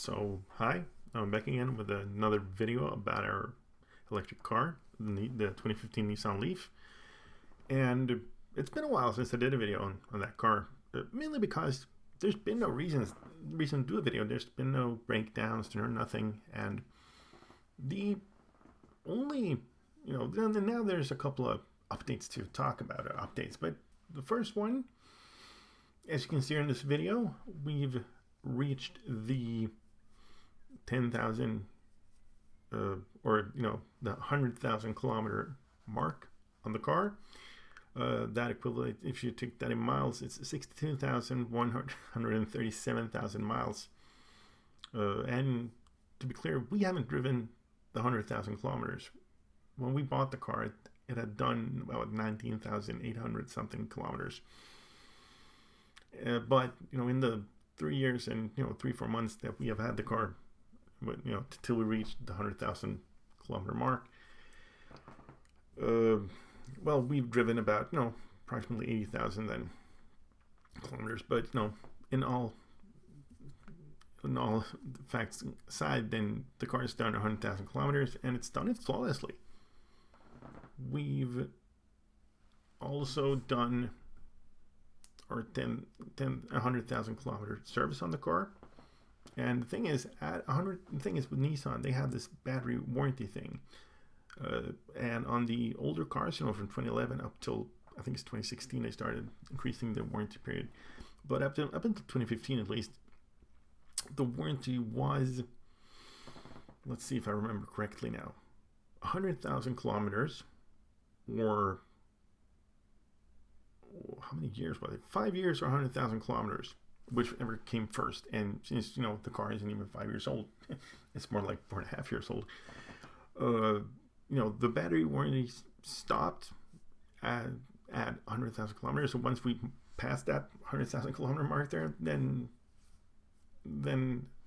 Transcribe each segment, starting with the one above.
So, hi, I'm back again with another video about our electric car, the 2015 Nissan Leaf. And it's been a while since I did a video on that car, mainly because there's been no reason to do a video. There's been no breakdowns, no nothing. And the only, now there's a couple of updates to talk about, but the first one, as you can see in this video, we've reached the 10,000 the 100,000 kilometer mark on the car. That equivalent, if you take that in miles, it's 62,137,000 miles. And to be clear, we haven't driven the 100,000 kilometers. When we bought the car, it had done about 19,800 something kilometers. But in the 3 years and 3-4 months that we have had the car, till we reached the 100,000 kilometer mark, well, we've driven about approximately 80,000 then kilometers. But in all facts aside, then the car is done 100,000 kilometers, and it's done it flawlessly. We've also done our 100,000 kilometer service on the car. And the thing is, with Nissan, they have this battery warranty thing. And on the older cars, from 2011 up till I think it's 2016, they started increasing the warranty period. But up until 2015 at least, the warranty was, let's see if I remember correctly now, 100,000 kilometers, or how many years was it? 5 years or 100,000 kilometers, whichever came first. And since the car isn't even 5 years old, it's more like 4.5 years old. The battery warranty stopped at 100,000 kilometers. So once we passed that 100,000 kilometer mark there, then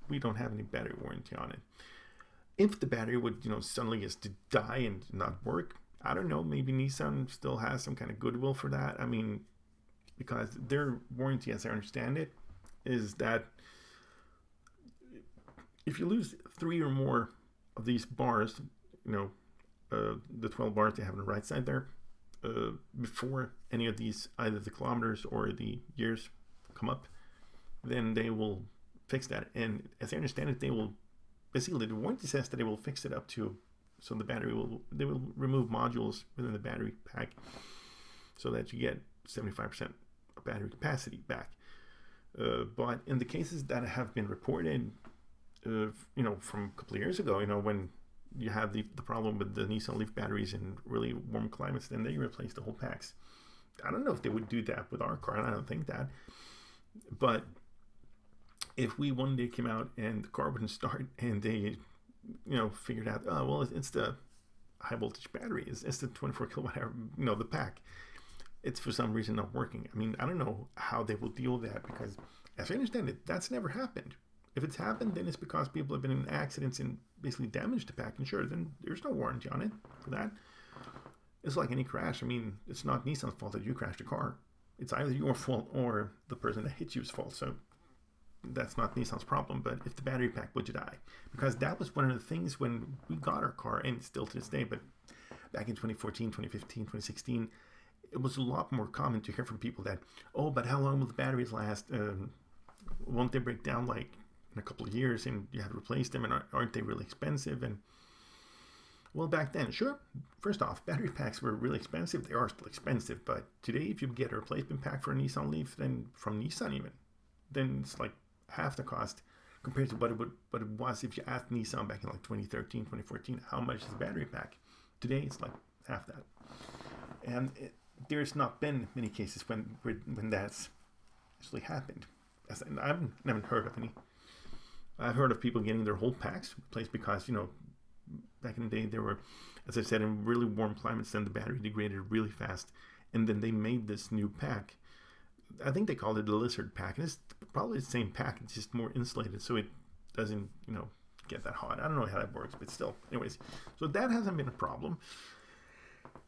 we don't have any battery warranty on it. If the battery would suddenly just die and not work, I don't know, maybe Nissan still has some kind of goodwill for that. I mean, because their warranty, as I understand it, is that if you lose 3 or more of these bars, the 12 bars they have on the right side there, before any of these, either the kilometers or the years come up, then they will fix that. And as I understand it, they will, basically the warranty says that they will fix it up to, so the battery they will remove modules within the battery pack so that you get 75% of battery capacity back. But in the cases that have been reported, from a couple of years ago, when you have the problem with the Nissan Leaf batteries in really warm climates, then they replace the whole packs. I don't know if they would do that with our car, and I don't think that. But if we one day came out and the car wouldn't start, and they figured out, oh well, it's the high voltage battery, it's the 24 kilowatt hour, the pack, it's for some reason not working. I mean, I don't know how they will deal with that, because as I understand it, that's never happened. If it's happened, then it's because people have been in accidents and basically damaged the pack, and sure, then there's no warranty on it for that. It's like any crash. I mean, it's not Nissan's fault that you crashed a car. It's either your fault or the person that hit you's fault. So that's not Nissan's problem. But if the battery pack would die, because that was one of the things when we got our car, and still to this day, but back in 2014, 2015, 2016, it was a lot more common to hear from people that, oh, but how long will the batteries last? Won't they break down like in a couple of years, and you have to replace them, and aren't they really expensive? And well, back then, sure, first off, battery packs were really expensive. They are still expensive, but today, if you get a replacement pack for a Nissan Leaf, then from Nissan even, then it's like half the cost compared to what it was if you asked Nissan back in like 2013, 2014, how much is the battery pack? Today, it's like half that. And there's not been many cases when that's actually happened. I haven't heard of any. I've heard of people getting their whole packs replaced because, back in the day, there were, as I said, in really warm climates, then the battery degraded really fast. And then they made this new pack. I think they called it the Lizard pack. And it's probably the same pack. It's just more insulated, so it doesn't, get that hot. I don't know how that works, but still. Anyways, so that hasn't been a problem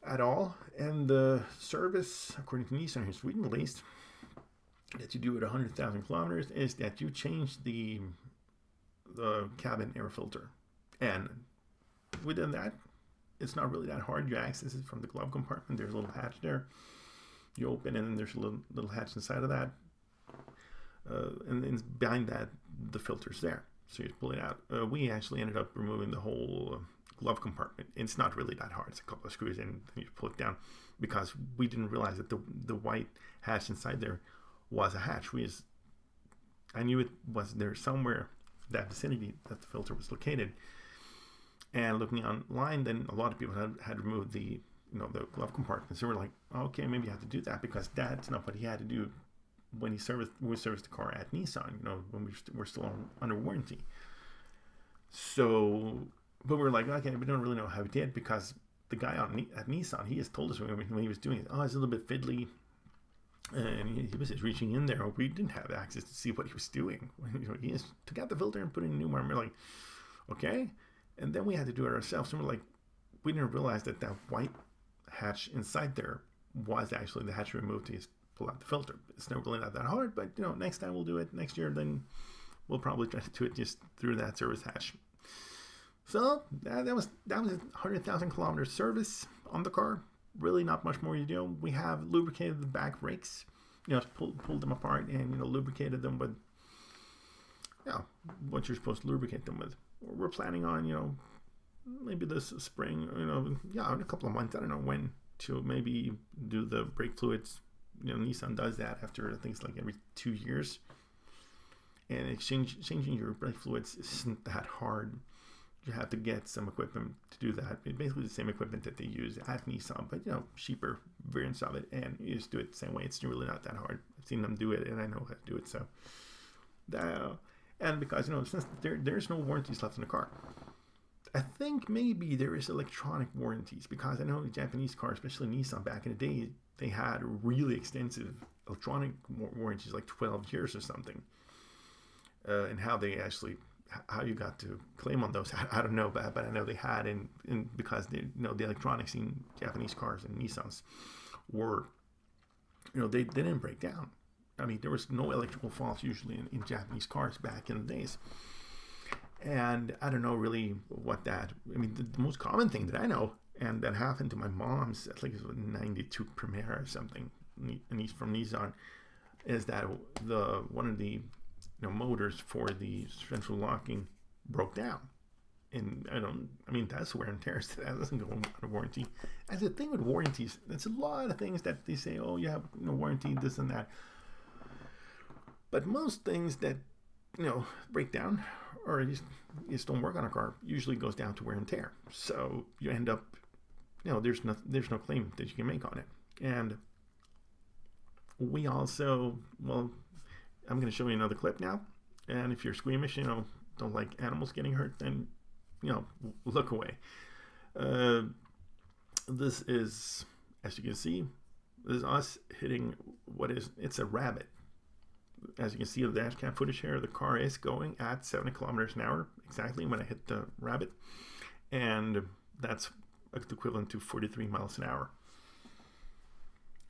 at all. And the service, according to Nissan here in Sweden at least, that you do at 100,000 kilometers is that you change the the cabin air filter. And within that, it's not really that hard. You access it from the glove compartment. There's a little hatch there. You open, and then there's a little hatch inside of that. And then behind that, the filter's there. So you just pull it out. We actually ended up removing the whole glove compartment. It's not really that hard. It's a couple of screws in, and you pull it down, because we didn't realize that the white hatch inside there was a hatch. I knew it was there somewhere, that vicinity that the filter was located. And looking online, then a lot of people had removed the glove compartment. So we're like, okay, maybe you have to do that, because that's not what he had to do when we serviced the car at Nissan, when we're still under warranty. So, but we're like, okay, we don't really know how he did, because the guy at Nissan, he has told us when he was doing it, it's a little bit fiddly, and he was just reaching in there. We didn't have access to see what he was doing. He just took out the filter and put in a new one. We're like, okay. And then we had to do it ourselves. And we're like, we didn't realize that white hatch inside there was actually the hatch we removed to just pull out the filter. It's not really not that hard, but next time we'll do it. Next year, then we'll probably try to do it just through that service hatch. So that was 100,000 kilometer service on the car. Really not much more you do. We have lubricated the back brakes, pulled them apart and lubricated them with what you're supposed to lubricate them with. We're planning on maybe this spring, in a couple of months, I don't know when, to maybe do the brake fluids. Nissan does that after, I think it's like every 2 years. And changing your brake fluids isn't that hard. You have to get some equipment to do that. It's basically the same equipment that they use at Nissan, but cheaper variants of it, and you just do it the same way. It's really not that hard. I've seen them do it, and I know how to do it. So, and because since there's no warranties left in the car, I think maybe there is electronic warranties, because I know Japanese cars, especially Nissan back in the day, they had really extensive electronic warranties, like 12 years or something, and how you got to claim on those, I don't know, but I know they had, and because the electronics in Japanese cars and Nissans were, they didn't break down. I mean, there was no electrical faults usually in Japanese cars back in the days. And I don't know really the most common thing that I know, and that happened to my mom's, I think it was a 92 Primera or something, from Nissan, is that one of the motors for the central locking broke down. And that's wear and tear. That doesn't go under warranty. As the thing with warranties, there's a lot of things that they say, you have warranty, this and that. But most things that break down or just don't work on a car usually goes down to wear and tear. So you end up, there's no claim that you can make on it. And we also, I'm going to show you another clip now. And if you're squeamish, don't like animals getting hurt, then, look away. This is, as you can see, this is us hitting it's a rabbit. As you can see in the dash cam footage here, the car is going at 70 kilometers an hour exactly when I hit the rabbit. And that's equivalent to 43 miles an hour.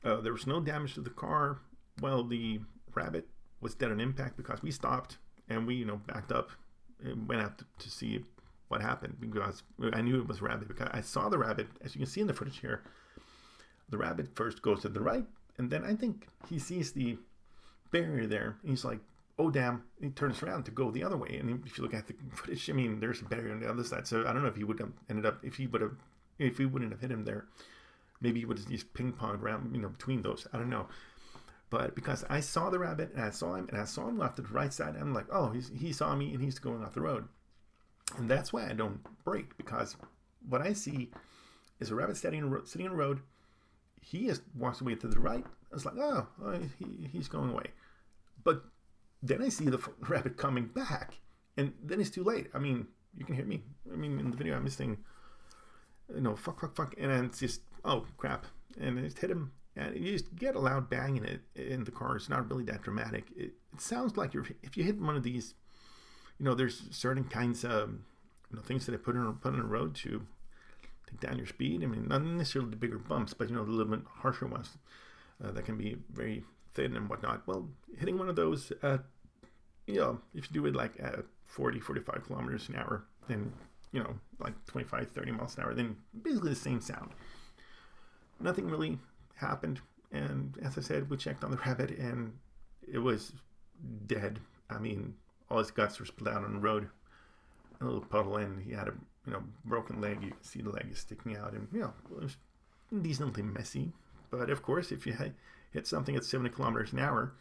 There was no damage to the car. Well, the rabbit was dead on impact, because we stopped and we backed up and went out to see what happened, because I knew it was a rabbit, because I saw the rabbit. As you can see in the footage here, the rabbit first goes to the right, and then I think he sees the barrier there, and he's like, oh damn, and he turns around to go the other way. And if you look at the footage, there's a barrier on the other side. So I don't know if he would have ended up, if we wouldn't have hit him there, maybe he would have just ping-ponged around between those. I don't know. But because I saw the rabbit, and I saw him off to the right side, and I'm like, he saw me, and he's going off the road. And that's why I don't brake, because what I see is a rabbit sitting in the road. He just walks away to the right. I was like, he's going away. But then I see the rabbit coming back, and then it's too late. You can hear me. In the video I'm saying, fuck, and then it's just, oh crap, and I just hit him. And you just get a loud bang in the car. It's not really that dramatic. It sounds like if you hit one of these, there's certain kinds of things that they put on the road to take down your speed. Not necessarily the bigger bumps, but the little bit harsher ones that can be very thin and whatnot. Well, hitting one of those at if you do it like at 40, 45 kilometers an hour, then, like 25, 30 miles an hour, then basically the same sound. Nothing really happened. And as I said, we checked on the rabbit and it was dead. I mean, all his guts were split out on the road. A little puddle, and he had a broken leg. You can see the leg is sticking out, and it was decently messy. But of course, if you hit something at 70 kilometers an hour,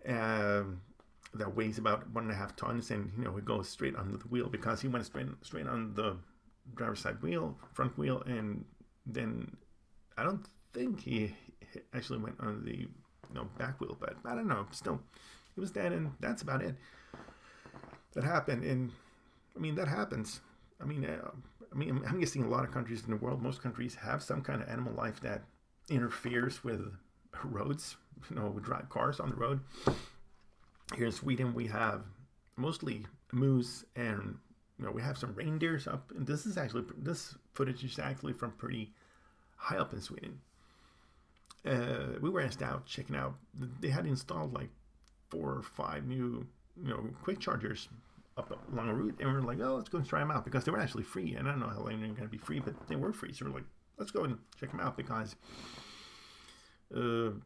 that weighs about 1.5 tons, and it goes straight under the wheel, because he went straight on the driver's side wheel, front wheel, and then I don't think he actually went on the back wheel, but I don't know. Still, he was dead, and that's about it. That happened, and I mean that happens. I'm guessing a lot of countries in the world, most countries have some kind of animal life that interferes with roads. We drive cars on the road. Here in Sweden, we have mostly moose, and we have some reindeers up. And this footage is actually from pretty high up in Sweden. We were out checking out. They had installed like 4 or 5 new, quick chargers up along a route, and we were like, oh, let's go and try them out, because they were actually free. And I don't know how long they're going to be free, but they were free. So we're like, let's go and check them out, because the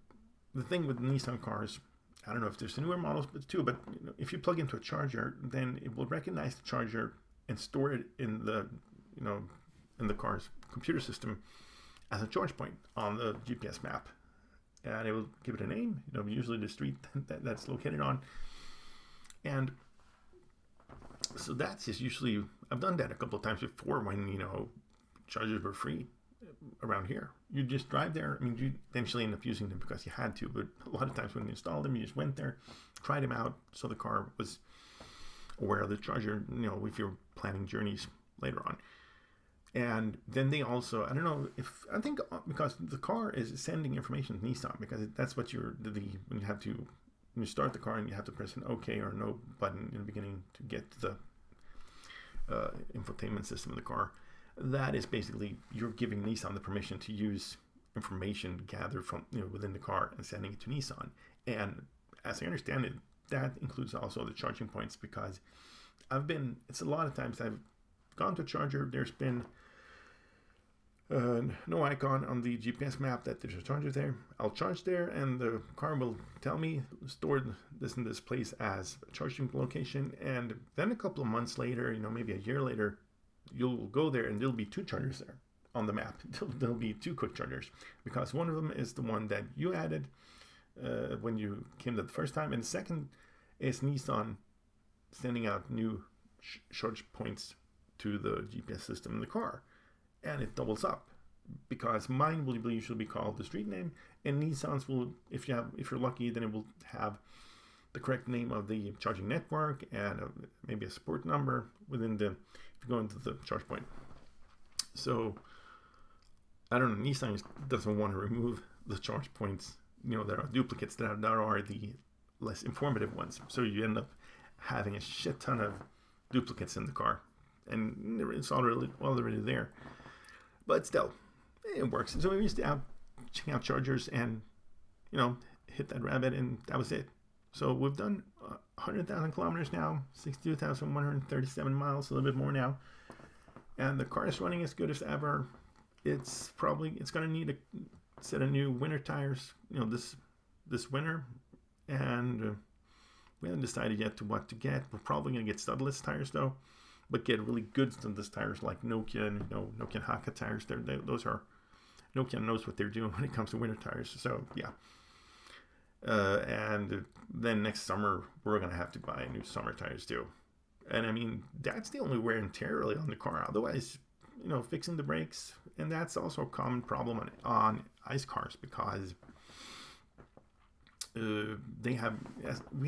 thing with Nissan cars, I don't know if there's newer models too, but if you plug into a charger, then it will recognize the charger and store it in the in the car's computer system as a charge point on the GPS map, and it will give it a name. Usually the street that's located on, and so that's just usually, I've done that a couple of times before when chargers were free around here. You just drive there. I mean, you eventually end up using them because you had to, but a lot of times when you installed them, you just went there, tried them out, so the car was aware of the charger, if you're planning journeys later on. And then they also, I think because the car is sending information to Nissan, because that's what when you start the car and you have to press an OK or no button in the beginning to get to the infotainment system of the car. That is basically, you're giving Nissan the permission to use information gathered from within the car and sending it to Nissan. And as I understand it, that includes also the charging points, because it's a lot of times I've gone to a charger, there's been no icon on the GPS map that there's a charger there. I'll charge there, and the car will tell me stored this in this place as a charging location. And then a couple of months later, maybe a year later, you'll go there and there'll be 2 chargers there on the map. There'll be 2 quick chargers, because one of them is the one that you added when you came the first time, and the second is Nissan sending out new charge points to the GPS system in the car. And it doubles up, because mine will usually be called the street name, and Nissan's will, if you're lucky, then it will have the correct name of the charging network and maybe a support number if you go into the charge point. So I don't know, Nissan doesn't want to remove the charge points. There are duplicates that are the less informative ones, so you end up having a shit ton of duplicates in the car, and it's already there. But still, it works. So we used to check out chargers and, hit that rabbit, and that was it. So we've done 100,000 kilometers now, 62,137 miles, a little bit more now. And the car is running as good as ever. It's going to need a set of new winter tires, this winter. And we haven't decided yet what to get. We're probably going to get studless tires though, but get really good studless tires like Nokia and Nokia Haka tires. Those are, Nokia knows what they're doing when it comes to winter tires. So yeah. And then next summer we're gonna have to buy new summer tires too. And I mean, that's the only wear and tear really on the car. Otherwise, fixing the brakes, and that's also a common problem on ICE cars, because we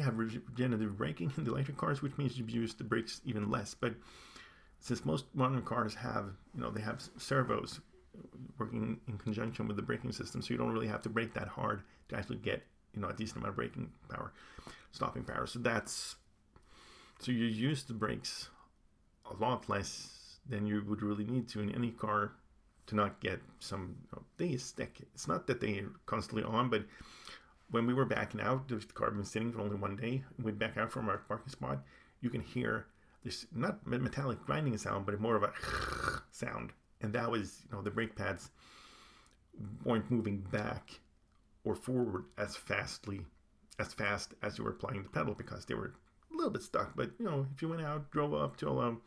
have regenerative braking in the electric cars, which means you use the brakes even less. But since most modern cars have, they have servos working in conjunction with the braking system, so you don't really have to brake that hard to actually get, a decent amount of braking power, stopping power. So you use the brakes a lot less than you would really need to in any car to not get some, they stick. It's not that they're constantly on, but when we were backing out, the car had been sitting for only one day, and we'd back out from our parking spot, you can hear this, not metallic grinding sound, but more of a sound. And that was, the brake pads weren't moving back or forward as fast as you were applying the pedal, because they were a little bit stuck. But, if you went out, drove up to,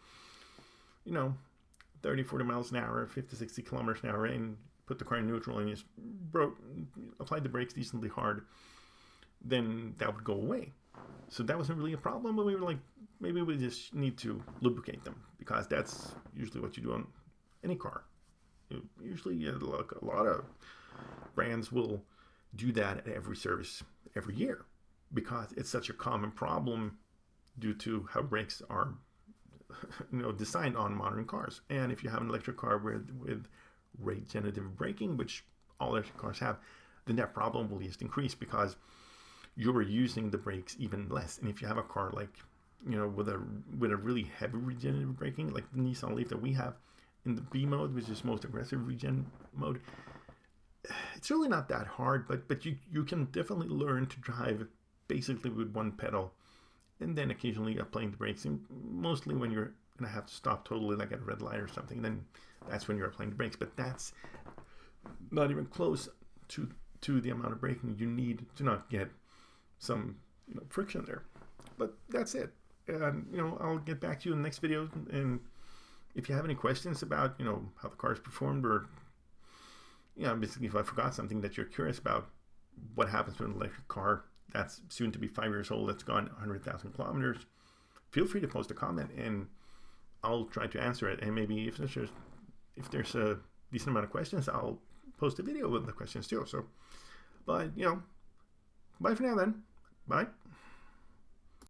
30, 40 miles an hour, 50, 60 kilometers an hour, and put the car in neutral and just applied the brakes decently hard, then that would go away. So that wasn't really a problem, but we were like, maybe we just need to lubricate them, because that's usually what you do on any car. Usually a lot of brands will do that at every service every year, because it's such a common problem due to how brakes are designed on modern cars. And if you have an electric car with regenerative braking, which all electric cars have, then that problem will just increase, because you're using the brakes even less. And if you have a car like, with a really heavy regenerative braking, like the Nissan Leaf that we have in the B mode, which is most aggressive regen mode, it's really not that hard, but you can definitely learn to drive basically with one pedal, and then occasionally applying the brakes. And mostly when you're going to have to stop totally, like at a red light or something, then that's when you're applying the brakes. But that's not even close to the amount of braking you need to not get some friction there. But that's it. And I'll get back to you in the next video. And if you have any questions about how the car's performed, or basically if I forgot something that you're curious about, what happens with an electric car that's soon to be 5 years old, that's gone 100,000 kilometers, feel free to post a comment and I'll try to answer it. And maybe if there's a decent amount of questions, I'll post a video with the questions too. So, but bye for now then. Bye.